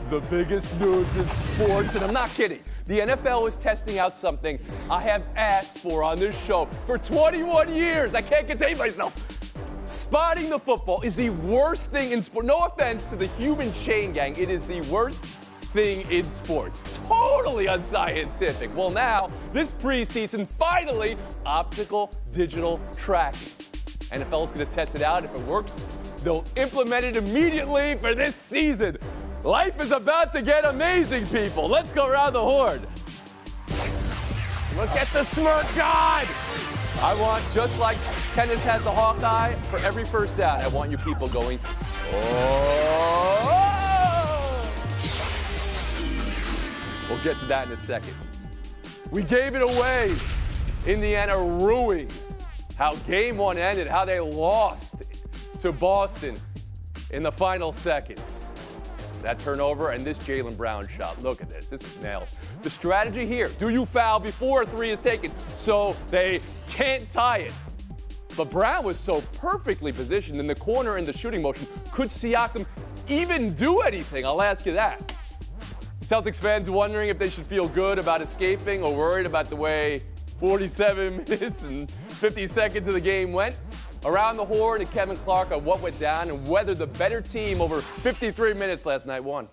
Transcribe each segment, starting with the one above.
The biggest news in sports, and I'm not kidding. The NFL is testing out something I have asked for on this show for 21 years. I can't contain myself. Spotting the football is the worst thing in sport. No offense to the human chain gang. It is the worst thing in sports. Totally unscientific. Well, now, this preseason, finally, optical digital tracking. NFL is going to test it out. If it works, they'll implement it immediately for this season. Life is about to get amazing, people. Let's go around the horn. Look at the smirk god. I want, just like Kenneth has the Hawkeye, for every first down, I want you people going, oh! We'll get to that in a second. We gave it away. Indiana ruined how game one ended, how they lost to Boston in the final seconds. That turnover and this Jaylen Brown shot. Look at this. This is nails. The strategy here, do you foul before a three is taken so they can't tie it? But Brown was so perfectly positioned in the corner in the shooting motion. Could Siakam even do anything? I'll ask you that. Celtics fans wondering if they should feel good about escaping or worried about the way 47 minutes and 50 seconds of the game went. Around the horn to Kevin Clark on what went down and whether the better team over 53 minutes last night won.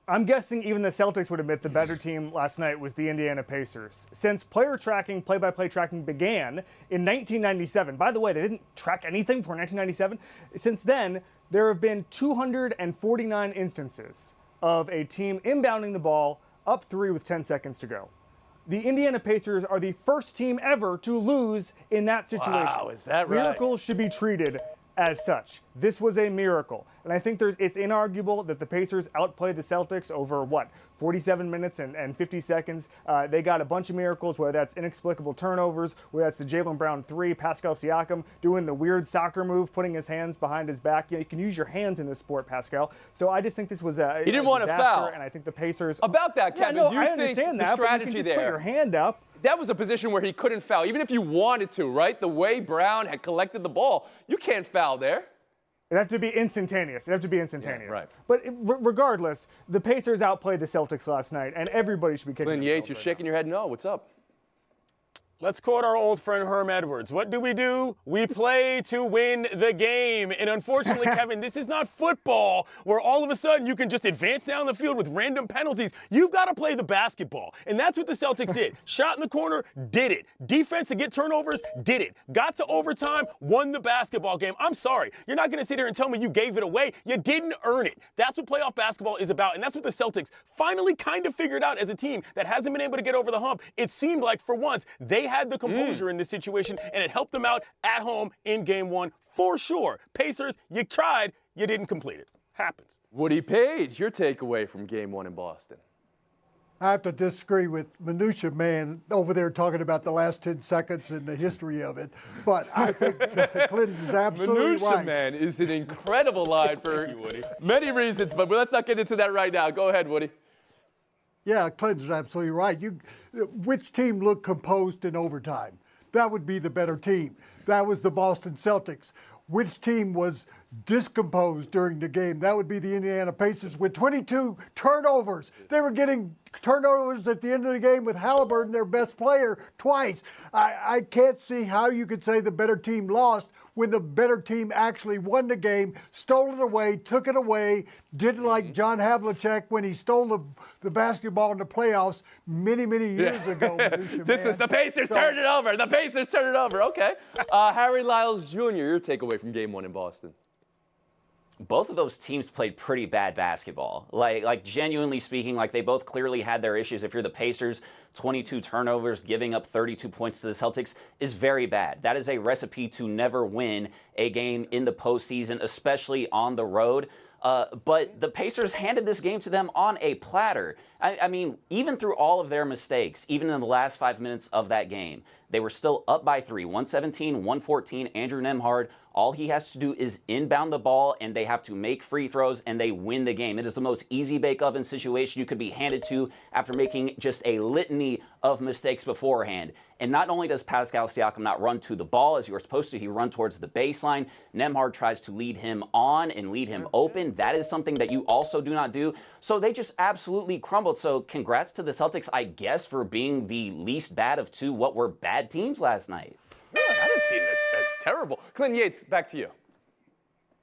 I'm guessing even the Celtics would admit the better team last night was the Indiana Pacers. Since player tracking, play-by-play tracking began in 1997, by the way, they didn't track anything before 1997. Since then, there have been 249 instances of a team inbounding the ball up 3 with 10 seconds to go. The Indiana Pacers are the first team ever to lose in that situation. Wow, is that right? Miracles should be treated as such. This was a miracle. And I think it's inarguable that the Pacers outplayed the Celtics over, 47 minutes and 50 seconds. They got a bunch of miracles, whether that's inexplicable turnovers, whether that's the Jaylen Brown 3, Pascal Siakam doing the weird soccer move, putting his hands behind his back. You can use your hands in this sport, Pascal. So I just think this was a He didn't want to foul. And I think the Pacers... About that, Kevin, do you I think understand the that, strategy but you can just there... put your hand up. That was a position where he couldn't foul, even if you wanted to, right? The way Brown had collected the ball, you can't foul there. It'd have to be instantaneous. Yeah, right. But regardless, the Pacers outplayed the Celtics last night, and everybody should be kicking Clint Yates, you're right shaking your head no. What's up? Let's quote our old friend Herm Edwards. What do? We play to win the game. And unfortunately, Kevin, this is not football where all of a sudden you can just advance down the field with random penalties. You've got to play the basketball. And that's what the Celtics did. Shot in the corner, did it. Defense to get turnovers, did it. Got to overtime, won the basketball game. I'm sorry. You're not going to sit here and tell me you gave it away. You didn't earn it. That's what playoff basketball is about. And that's what the Celtics finally kind of figured out as a team that hasn't been able to get over the hump. It seemed like for once they had the composure in this situation, and it helped them out at home in game one for sure. Pacers, you tried, you didn't complete it. Happens. Woody Page, your takeaway from game one in Boston. I have to disagree with Minutia Man over there talking about the last 10 seconds and the history of it. But I think Clinton's absolutely Minutia right. Man is an incredible line for many reasons, but let's not get into that right now. Go ahead, Woody. Yeah, Clinton's absolutely right. Which team looked composed in overtime? That would be the better team. That was the Boston Celtics. Which team was discomposed during the game? That would be the Indiana Pacers with 22 turnovers. They were getting turnovers at the end of the game with Halliburton, their best player, twice. I can't see how you could say the better team lost when the better team actually won the game, stole it away, took it away, did like John Havlicek when he stole the basketball in the playoffs many years ago. This was the Pacers turned it over. The Pacers turned it over. Okay. Harry Lyles Jr., your takeaway from game one in Boston. Both of those teams played pretty bad basketball. Like genuinely speaking, like they both clearly had their issues. If you're the Pacers, 22 turnovers, giving up 32 points to the Celtics is very bad. That is a recipe to never win a game in the postseason, especially on the road. But the Pacers handed this game to them on a platter. I mean, even through all of their mistakes, even in the last 5 minutes of that game, They were still up by 3, 117, 114. Andrew Nembhard, all he has to do is inbound the ball, and they have to make free throws, and they win the game. It is the most easy bake oven situation you could be handed to after making just a litany of mistakes beforehand. And not only does Pascal Siakam not run to the ball as you were supposed to, he run towards the baseline. Nembhard tries to lead him on and lead him open. That is something that you also do not do. So they just absolutely crumbled. So congrats to the Celtics, I guess, for being the least bad of two what were bad teams last night. Really? I didn't see this. That's terrible. Clinton Yates, back to you.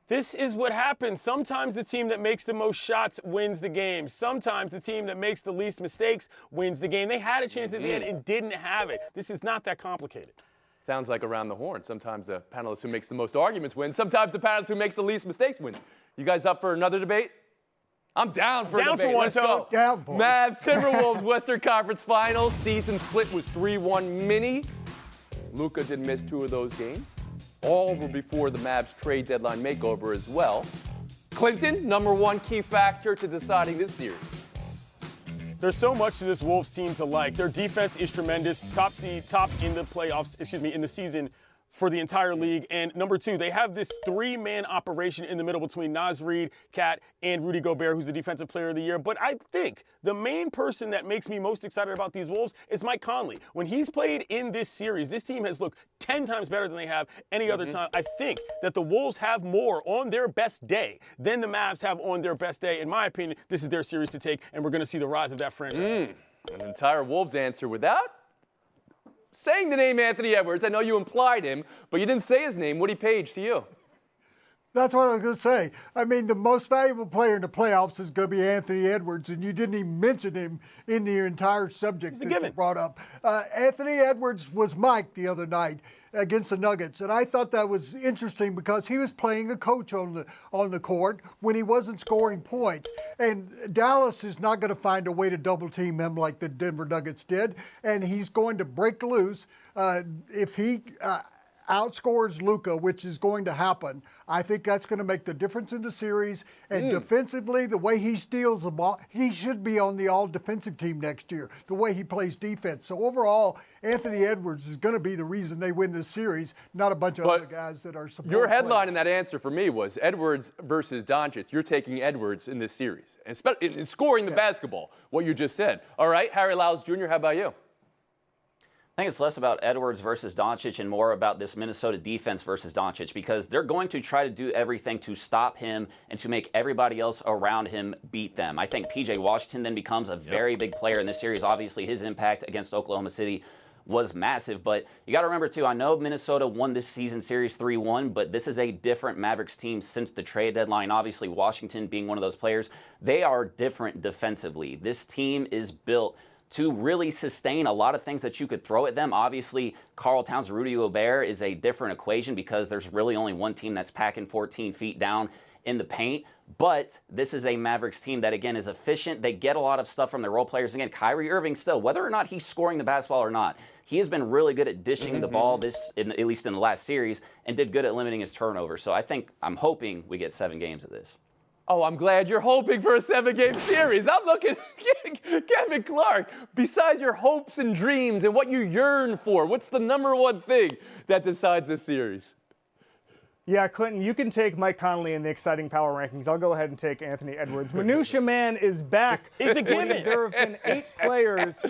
This is what happens. Sometimes the team that makes the most shots wins the game. Sometimes the team that makes the least mistakes wins the game. They had a chance at the end and didn't have it. This is not that complicated. Sounds like around the horn. Sometimes the panelist who makes the most arguments wins. Sometimes the panelist who makes the least mistakes wins. You guys up for another debate? I'm down for a debate. Down for one, Let's go. Down for it. Mavs, Timberwolves, Western Conference Finals. Season split was 3-1 mini. Luka did miss 2 of those games. All were before the Mavs trade deadline makeover as well. Clinton, number one key factor to deciding this series. There's so much to this Wolves team to like. Their defense is tremendous, top in the playoffs, in the season for the entire league. And number 2, they have this 3-man operation in the middle between Naz Reid, Cat, and Rudy Gobert, who's the Defensive Player of the Year. But I think the main person that makes me most excited about these Wolves is Mike Conley. When he's played in this series, this team has looked 10 times better than they have any other time. I think that the Wolves have more on their best day than the Mavs have on their best day. In my opinion, this is their series to take, and we're going to see the rise of that franchise. An entire Wolves answer without saying the name Anthony Edwards. I know you implied him, but you didn't say his name. Woody Page, to you. That's what I was going to say. I mean, the most valuable player in the playoffs is going to be Anthony Edwards, and you didn't even mention him in the entire subject that you brought up. Anthony Edwards was Mike the other night against the Nuggets, and I thought that was interesting because he was playing a coach on the court when he wasn't scoring points. And Dallas is not going to find a way to double team him like the Denver Nuggets did, and he's going to break loose if he outscores Luka, which is going to happen. I think that's going to make the difference in the series. And defensively, the way he steals the ball, he should be on the all-defensive team next year, the way he plays defense. So overall, Anthony Edwards is going to be the reason they win this series, not a bunch of other guys that are support Your headline players. in that answer for me was Edwards versus Doncic. You're taking Edwards in this series, in scoring the basketball, what you just said. All right, Harry Lyles Jr., how about you? I think it's less about Edwards versus Doncic and more about this Minnesota defense versus Doncic, because they're going to try to do everything to stop him and to make everybody else around him beat them. I think P.J. Washington then becomes a very big player in this series. Obviously, his impact against Oklahoma City was massive, but you got to remember, too, I know Minnesota won this season series 3-1, but this is a different Mavericks team since the trade deadline. Obviously, Washington being one of those players, they are different defensively. This team is built to really sustain a lot of things that you could throw at them. Obviously, Karl Towns, Rudy Gobert is a different equation because there's really only one team that's packing 14 feet down in the paint. But this is a Mavericks team that, again, is efficient. They get a lot of stuff from their role players. Again, Kyrie Irving still, whether or not he's scoring the basketball or not, he has been really good at dishing the ball, at least in the last series, and did good at limiting his turnovers. So I'm hoping we get 7 games of this. Oh, I'm glad you're hoping for a 7-game series. I'm looking at Kevin Clark. Besides your hopes and dreams and what you yearn for, what's the number one thing that decides this series? Yeah, Clinton, you can take Mike Conley in the exciting power rankings. I'll go ahead and take Anthony Edwards. Minutia Man is back. It's a given. There have been 8 players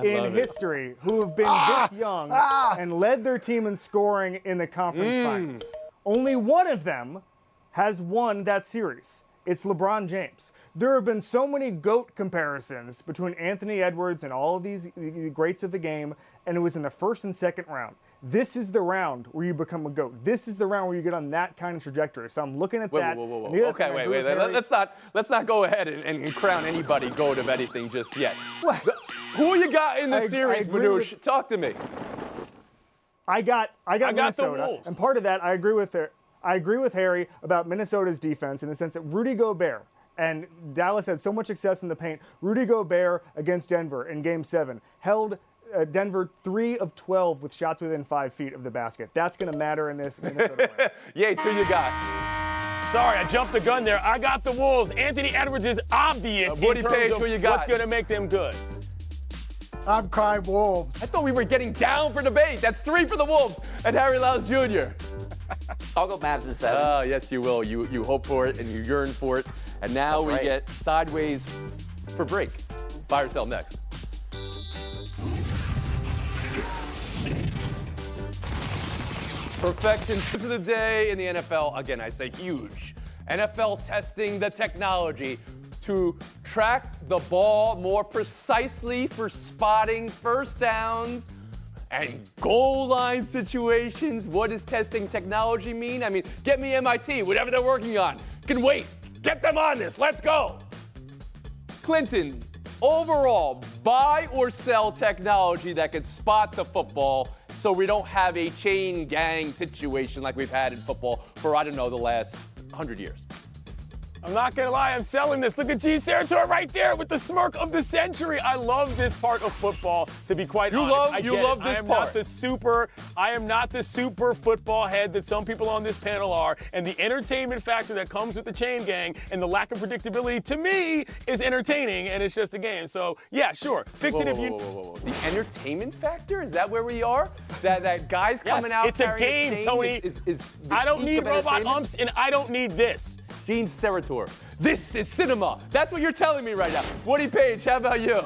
in history who have been this young and led their team in scoring in the conference finals. Only one of them has won that series. It's LeBron James. There have been so many GOAT comparisons between Anthony Edwards and all of these greats of the game, and it was in the first and second round. This is the round where you become a GOAT. This is the round where you get on that kind of trajectory. So I'm looking at that. Whoa. Okay, wait. Let's not go ahead and crown anybody GOAT of anything just yet. What? Who you got in the series, Manouche? Talk to me. I got Minnesota, the Wolves. and part of that I agree with Harry about Minnesota's defense in the sense that Rudy Gobert, and Dallas had so much success in the paint. Rudy Gobert against Denver in Game 7 held Denver 3 of 12 with shots within 5 feet of the basket. That's going to matter in this Minnesota race. Yates, who you got? Sorry, I jumped the gun there. I got the Wolves. Anthony Edwards is obvious in Woody terms Page, of who you got? what's going to make them good. I'm crying Wolves. I thought we were getting down for debate. That's 3 for the Wolves and Harry Lyles Jr. I'll go Mavs in 7. Oh, yes, you will. You hope for it and you yearn for it. And now That's we right. get sideways for break. Buy or sell next. Perfection news of the day in the NFL. Again, I say huge. NFL testing the technology to track the ball more precisely for spotting first downs and goal line situations. What does testing technology mean? I mean, get me MIT, whatever they're working on. Can wait. Get them on this. Let's go. Clinton, overall, buy or sell technology that can spot the football so we don't have a chain gang situation like we've had in football for, I don't know, the last 100 years. I'm not gonna lie, I'm selling this. Look at G's territory right there with the smirk of the century. I love this part of football, to be quite honest. You love this part. I am not the super football head that some people on this panel are. And the entertainment factor that comes with the chain gang and the lack of predictability, to me, is entertaining, and it's just a game. So yeah, sure. Fix it if you. Whoa. The entertainment factor? Is that where we are? That guys coming out it's a carrying game, chains Tony. is the I don't peak need of robot entertainment? umps, and I don't need this. Gene Steratore. This is cinema. That's what you're telling me right now. Woody Page, how about you?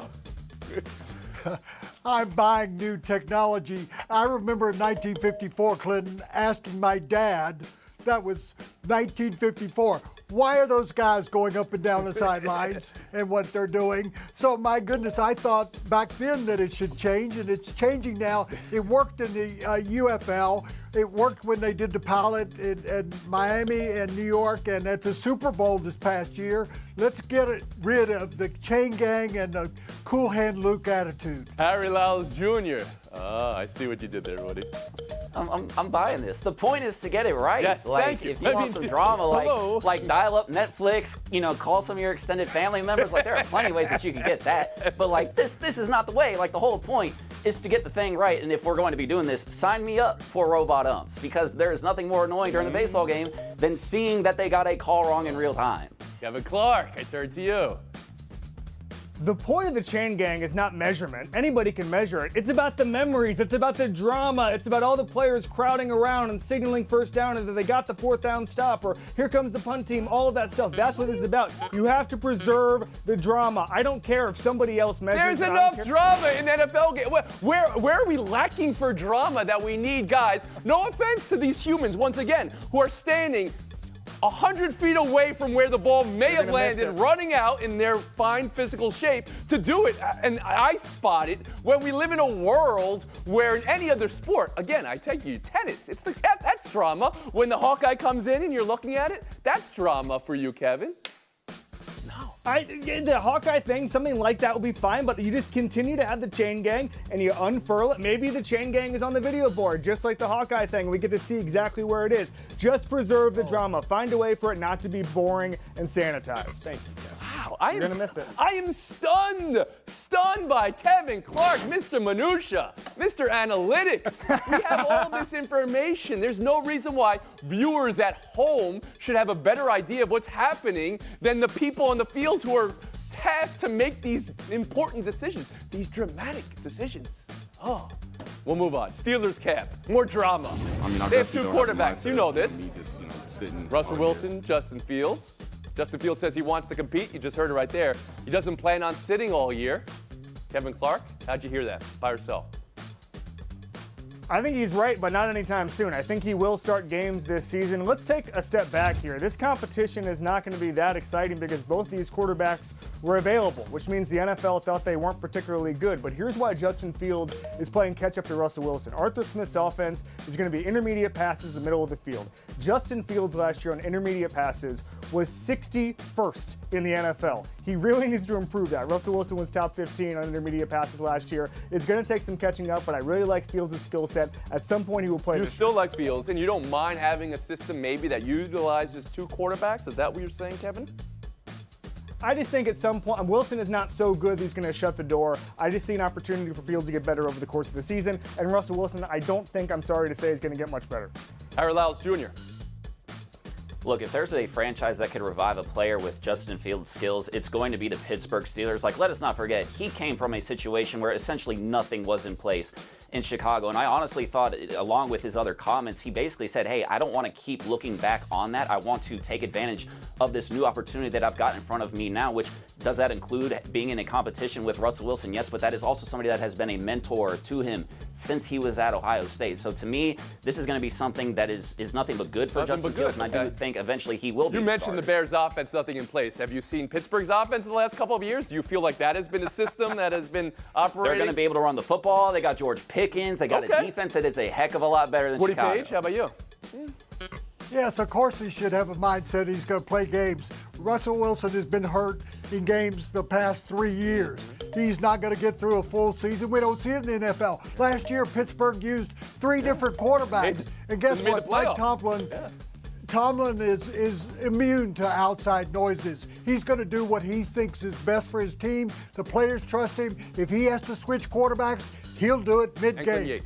I'm buying new technology. I remember in 1954, Clinton, asking my dad, that was 1954, why are those guys going up and down the sidelines and what they're doing? So my goodness, I thought back then that it should change, and it's changing now. It worked in the UFL. It worked when they did the pilot in Miami and New York and at the Super Bowl this past year. Let's get rid of the chain gang and the cool hand Luke attitude. Harry Lyles Jr. I see what you did there, Woody. I'm buying this. The point is to get it right. Yes, like, thank you. If you want some drama, like dial up Netflix, call some of your extended family members. Like, there are plenty of ways that you can get that. But like this is not the way. Like, the whole point is to get the thing right. And if we're going to be doing this, sign me up for robot umps, because there is nothing more annoying during the baseball game than seeing that they got a call wrong in real time. Kevin Clark, I turn to you. The point of the chain gang is not measurement. Anybody can measure it. It's about the memories. It's about the drama. It's about all the players crowding around and signaling first down and that they got the 4th down stop, or here comes the punt team, all of that stuff. That's what this is about. You have to preserve the drama. I don't care if somebody else measures There's it. enough drama in the NFL game. Where are we lacking for drama that we need, guys? No offense to these humans, once again, who are standing 100 feet away from where the ball may have landed, running out in their fine physical shape to do it. And I spot it when we live in a world where in any other sport, again, I take you tennis, that's drama. When the Hawkeye comes in and you're looking at it, that's drama for you, Kevin. The Hawkeye thing, something like that will be fine, but you just continue to have the chain gang and you unfurl it. Maybe the chain gang is on the video board, just like the Hawkeye thing. We get to see exactly where it is. Just preserve the drama. Find a way for it not to be boring and sanitized. Thank you, Kevin. Wow, You're gonna miss it. I am stunned by Kevin Clark, Mr. Minutia, Mr. Analytics. We have all this information. There's no reason why viewers at home should have a better idea of what's happening than the people on the field who are tasked to make these important decisions, these dramatic decisions. Oh, we'll move on. Steelers camp, more drama. They have 2 quarterbacks. You know this. Russell Wilson, Justin Fields. Justin Fields says he wants to compete. You just heard it right there. He doesn't plan on sitting all year. Kevin Clark, how'd you hear that? Buy or sell? I think he's right, but not anytime soon. I think he will start games this season. Let's take a step back here. This competition is not going to be that exciting because both these quarterbacks were available, which means the NFL thought they weren't particularly good. But here's why Justin Fields is playing catch-up to Russell Wilson. Arthur Smith's offense is going to be intermediate passes in the middle of the field. Justin Fields last year on intermediate passes was 61st in the NFL. He really needs to improve that. Russell Wilson was top 15 on intermediate passes last year. It's going to take some catching up, but I really like Fields' skill set. At some point, he will play. You this. still like Fields, and you don't mind having a system maybe that utilizes 2 quarterbacks? Is that what you're saying, Kevin? I just think at some point, Wilson is not so good that he's going to shut the door. I just see an opportunity for Fields to get better over the course of the season. And Russell Wilson, I don't think, I'm sorry to say, is going to get much better. Harry Lyles Jr. Look, if there's a franchise that could revive a player with Justin Fields' skills, it's going to be the Pittsburgh Steelers. Like, let us not forget, he came from a situation where essentially nothing was in place in Chicago. And I honestly thought, along with his other comments, he basically said, hey, I don't want to keep looking back on that. I want to take advantage of this new opportunity that I've got in front of me now, which does that include being in a competition with Russell Wilson? Yes, but that is also somebody that has been a mentor to him since he was at Ohio State. So to me, this is going to be something that is nothing but good for Justin Fields, and I do think eventually he will be. You mentioned the Bears' offense, nothing in place. Have you seen Pittsburgh's offense in the last couple of years? Do you feel like that has been a system that has been operating? They're going to be able to run the football. They got George Pickens. They got a defense that is a heck of a lot better than Woody Chicago. Page, how about you? Yes, of course he should have a mindset he's going to play games. Russell Wilson has been hurt in games the past 3 years. He's not going to get through a full season. We don't see it in the NFL. Last year, Pittsburgh used 3 different quarterbacks. And guess what? Mike Tomlin is immune to outside noises. He's going to do what he thinks is best for his team. The players trust him. If he has to switch quarterbacks, he'll do it mid-game.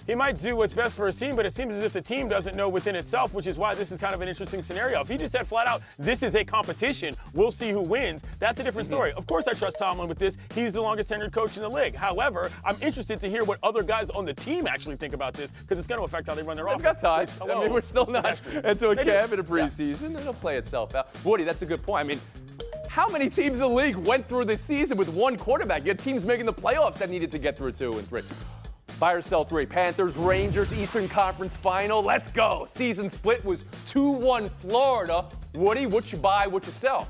He might do what's best for his team, but it seems as if the team doesn't know within itself, which is why this is kind of an interesting scenario. If he just said flat out, this is a competition, we'll see who wins, that's a different story. Of course I trust Tomlin with this. He's the longest tenured coach in the league. However, I'm interested to hear what other guys on the team actually think about this, because it's going to affect how they run their offense. They've got time. I mean, we're still not into a camp in a preseason. It'll play itself out. Woody, that's a good point. I mean, how many teams in the league went through this season with one quarterback? You had teams making the playoffs that needed to get through 2 and 3. Buy or sell 3. Panthers, Rangers, Eastern Conference Final. Let's go. Season split was 2-1 Florida. Woody, what you buy, what you sell?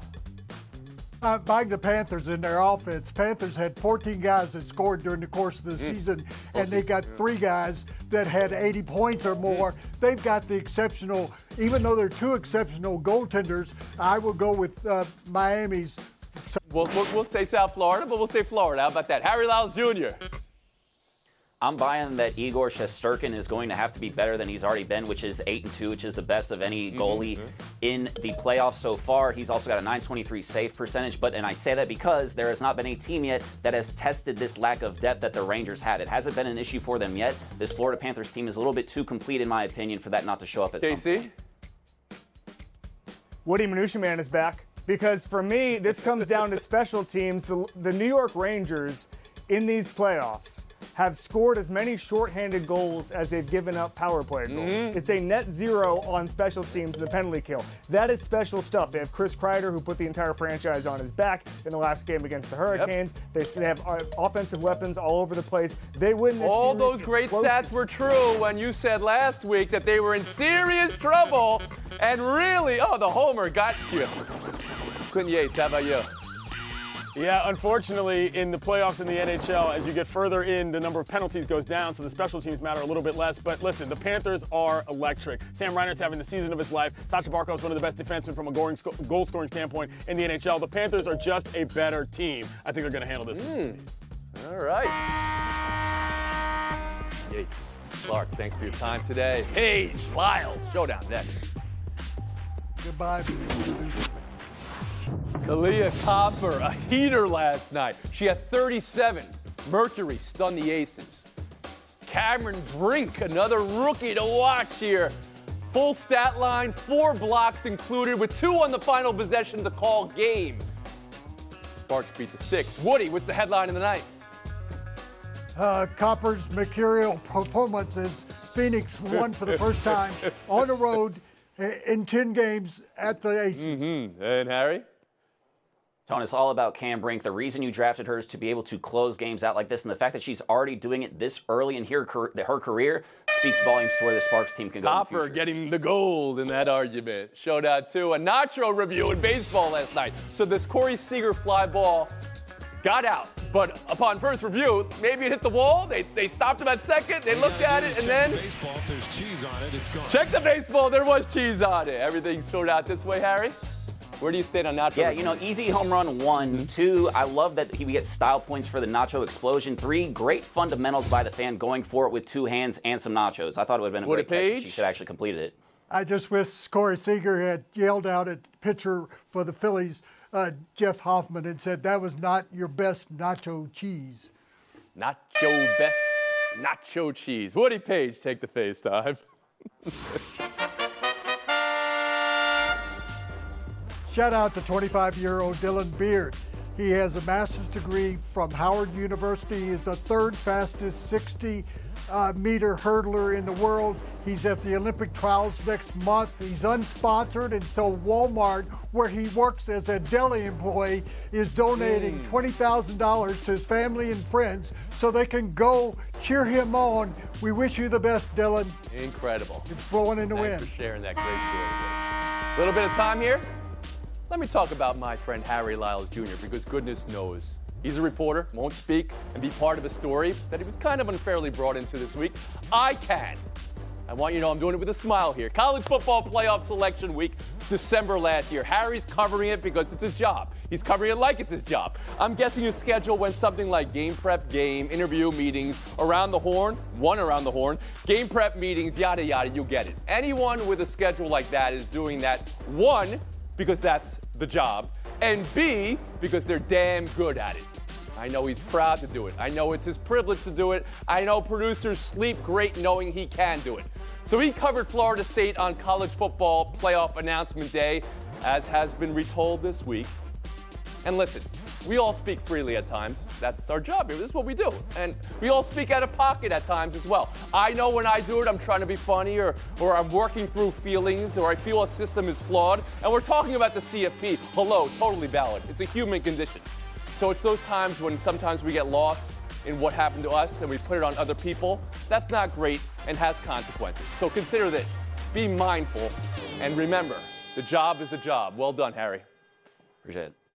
Buying the Panthers in their offense. Panthers had 14 guys that scored during the course of the season, and they got 3 guys that had 80 points or more. They've got the exceptional, even though they're 2 exceptional goaltenders, I will go with Miami's. We'll say South Florida, but we'll say Florida. How about that? Harry Lyles Jr. I'm buying that Igor Shesterkin is going to have to be better than he's already been, which is 8-2, which is the best of any goalie in the playoffs so far. He's also got a .923 save percentage, and I say that because there has not been a team yet that has tested this lack of depth that the Rangers had. It hasn't been an issue for them yet. This Florida Panthers team is a little bit too complete, in my opinion, for that not to show up at some point. Woody Minutia Man is back, because for me, this comes down to special teams. The New York Rangers in these playoffs have scored as many shorthanded goals as they've given up power play goals. It's a net 0 on special teams in the penalty kill. That is special stuff. They have Chris Kreider, who put the entire franchise on his back in the last game against the Hurricanes. They have offensive weapons all over the place. They win this All series. those great stats were true when you said last week that they were in serious trouble, and really, the homer got you. Clinton Yates, how about you? Yeah, unfortunately, in the playoffs in the NHL, as you get further in, the number of penalties goes down, so the special teams matter a little bit less. But listen, the Panthers are electric. Sam Reinert's having the season of his life. Sacha Barkov is one of the best defensemen from a goal-scoring standpoint in the NHL. The Panthers are just a better team. I think they're going to handle this. All right. Yates, Clark, thanks for your time today. Page, Lyles, showdown next. Goodbye. Talia Copper, a heater last night. She had 37. Mercury stunned the Aces. Cameron Brink, another rookie to watch here. Full stat line, 4 blocks included, with 2 on the final possession to call game. Sparks beat the Sticks. Woody, what's the headline of the night? Copper's mercurial performance as Phoenix won for the first time on the road in 10 games at the Aces. And Harry? Tone, it's all about Cam Brink. The reason you drafted her is to be able to close games out like this, and the fact that she's already doing it this early in her career speaks volumes to where the Sparks team can go. Copper getting the gold in that argument. Showdown 2, a Nacho review in baseball last night. So this Corey Seager fly ball got out, but upon first review, maybe it hit the wall. They stopped him at second. They looked at it, and then baseball, if there's cheese on it, it's gone. Check the baseball. There was cheese on it. Everything's sorted out this way, Harry. Where do you stand on Nacho? Yeah, easy home run 1. 2, I love that we get style points for the Nacho explosion. 3, great fundamentals by the fan going for it with 2 hands and some nachos. I thought it would have been a great catch. She should have actually completed it. I just wish Corey Seager had yelled out at the pitcher for the Phillies, Jeff Hoffman, and said that was not your best nacho cheese. Nacho best nacho cheese. Woody Page, take the FaceTime. Shout out to 25-year-old Dylan Beard. He has a master's degree from Howard University. He is the third fastest 60-meter hurdler in the world. He's at the Olympic trials next month. He's unsponsored, and so Walmart, where he works as a deli employee, is donating $20,000 to his family and friends so they can go cheer him on. We wish you the best, Dylan. Incredible. It's blowing in the wind. Thanks for sharing that great story. A little bit of time here. Let me talk about my friend Harry Lyles Jr. because goodness knows he's a reporter, won't speak and be part of a story that he was kind of unfairly brought into this week. I can. I want you to know I'm doing it with a smile here. College football playoff selection week, December last year. Harry's covering it because it's his job. He's covering it like it's his job. I'm guessing his schedule went something like game prep, game, interview, meetings, around the horn, one around the horn, game prep meetings, yada, yada, you get it. Anyone with a schedule like that is doing that, one, because that's the job, and B, because they're damn good at it. I know he's proud to do it. I know it's his privilege to do it. I know producers sleep great knowing he can do it. So he covered Florida State on college football playoff announcement day, as has been retold this week. And listen, we all speak freely at times. That's our job here. This is what we do. And we all speak out of pocket at times as well. I know when I do it, I'm trying to be funny or I'm working through feelings or I feel a system is flawed. And we're talking about the CFP. Hello, totally valid. It's a human condition. So it's those times when sometimes we get lost in what happened to us and we put it on other people. That's not great and has consequences. So consider this. Be mindful and remember, the job is the job. Well done, Harry. Appreciate it.